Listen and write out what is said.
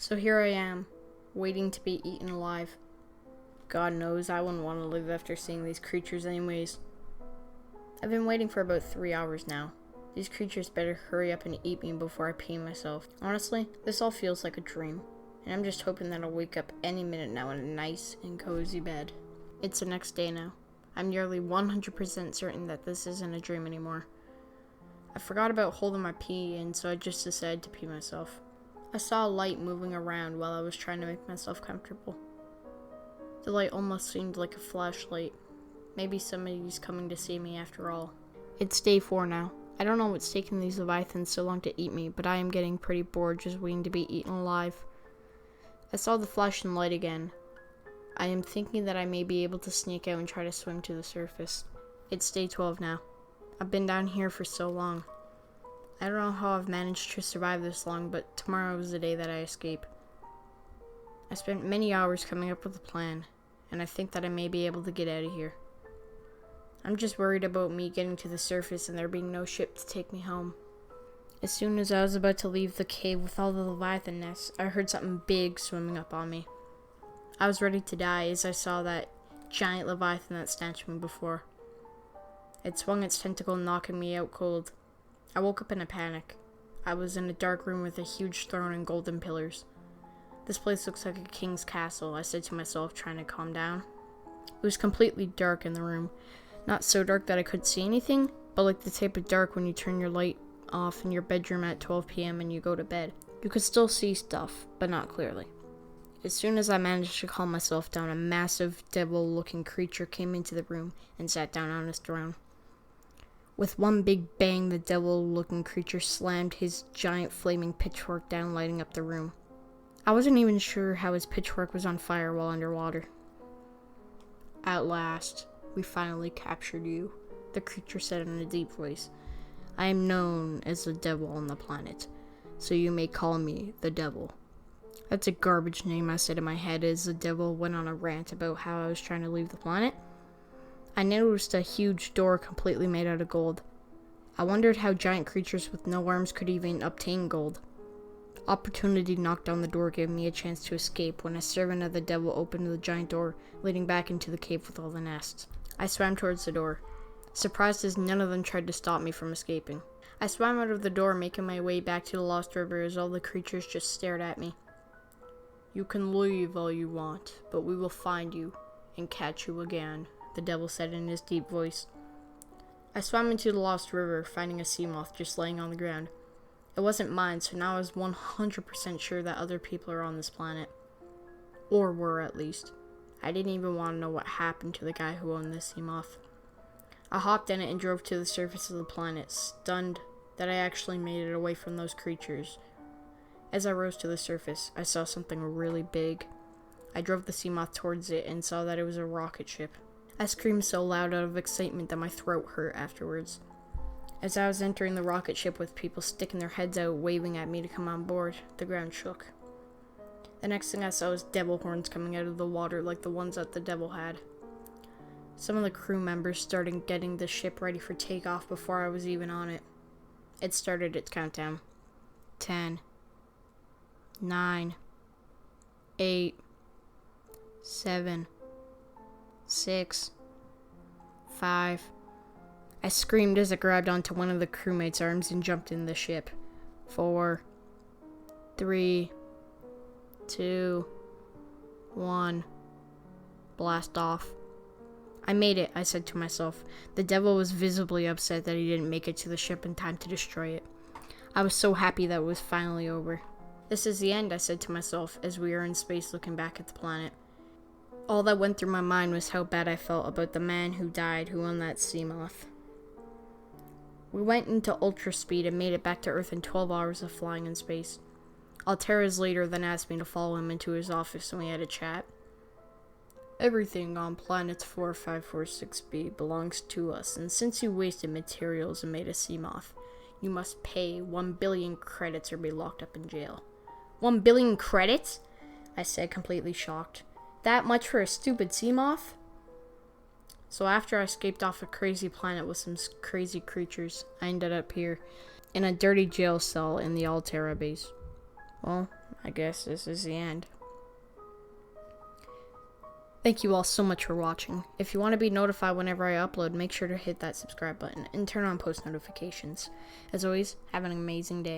So here I am, waiting to be eaten alive. God knows I wouldn't want to live after seeing these creatures anyways. I've been waiting for about 3 hours now. These creatures better hurry up and eat me before I pee myself. Honestly, this all feels like a dream, and I'm just hoping that I'll wake up any minute now in a nice and cozy bed. It's the next day now. I'm nearly 100% certain that this isn't a dream anymore. I forgot about holding my pee, and so I just decided to pee myself. I saw a light moving around while I was trying to make myself comfortable. The light almost seemed like a flashlight. Maybe somebody's coming to see me after all. It's day 4 now. I don't know what's taking these leviathans so long to eat me, but I am getting pretty bored just waiting to be eaten alive. I saw the flashing light again. I am thinking that I may be able to sneak out and try to swim to the surface. It's day 12 now. I've been down here for so long. I don't know how I've managed to survive this long, but tomorrow is the day that I escape. I spent many hours coming up with a plan, and I think that I may be able to get out of here. I'm just worried about me getting to the surface and there being no ship to take me home. As soon as I was about to leave the cave with all the leviathan nests, I heard something big swimming up on me. I was ready to die as I saw that giant leviathan that snatched me before. It swung its tentacle, knocking me out cold. I woke up in a panic. I was in a dark room with a huge throne and golden pillars. This place looks like a king's castle, I said to myself, trying to calm down. It was completely dark in the room. Not so dark that I couldn't see anything, but like the type of dark when you turn your light off in your bedroom at 12 p.m. and you go to bed. You could still see stuff, but not clearly. As soon as I managed to calm myself down, a massive devil-looking creature came into the room and sat down on his throne. With one big bang, the devil-looking creature slammed his giant flaming pitchfork down, lighting up the room. I wasn't even sure how his pitchfork was on fire while underwater. At last, we finally captured you, the creature said in a deep voice. I am known as the devil on the planet, so you may call me the devil. That's a garbage name, I said in my head as the devil went on a rant about how I was trying to leave the planet. I noticed a huge door completely made out of gold. I wondered how giant creatures with no arms could even obtain gold. Opportunity knocked on the door, giving me a chance to escape when a servant of the devil opened the giant door leading back into the cave with all the nests. I swam towards the door, surprised as none of them tried to stop me from escaping. I swam out of the door, making my way back to the Lost River as all the creatures just stared at me. You can leave all you want, but we will find you and catch you again, the devil said in his deep voice. I swam into the Lost River, finding a sea moth just laying on the ground. It wasn't mine, so now I was 100% sure that other people are on this planet. Or were, at least. I didn't even want to know what happened to the guy who owned this sea moth. I hopped in it and drove to the surface of the planet, stunned that I actually made it away from those creatures. As I rose to the surface, I saw something really big. I drove the sea moth towards it and saw that it was a rocket ship. I screamed so loud out of excitement that my throat hurt afterwards. As I was entering the rocket ship with people sticking their heads out, waving at me to come on board, the ground shook. The next thing I saw was devil horns coming out of the water like the ones that the devil had. Some of the crew members started getting the ship ready for takeoff before I was even on it. It started its countdown. 10, 9, 8, 7, 6, 5. I screamed as I grabbed onto one of the crewmates' arms and jumped in the ship. 4, 3, 2, 1. Blast off. I made it, I said to myself. The devil was visibly upset that he didn't make it to the ship in time to destroy it. I was so happy that it was finally over. This is the end, I said to myself as we were in space looking back at the planet. All that went through my mind was how bad I felt about the man who died who owned that sea moth. We went into ultra speed and made it back to Earth in 12 hours of flying in space. Alterra's leader then asked me to follow him into his office and we had a chat. Everything on planets 4546b belongs to us, and since you wasted materials and made a sea moth, you must pay 1 billion credits or be locked up in jail. 1 billion credits? I said, completely shocked. That much for a stupid sea moth? So after I escaped off a crazy planet with some crazy creatures, I ended up here in a dirty jail cell in the Alterra base. Well, I guess this is the end. Thank you all so much for watching. If you want to be notified whenever I upload, make sure to hit that subscribe button and turn on post notifications. As always, have an amazing day.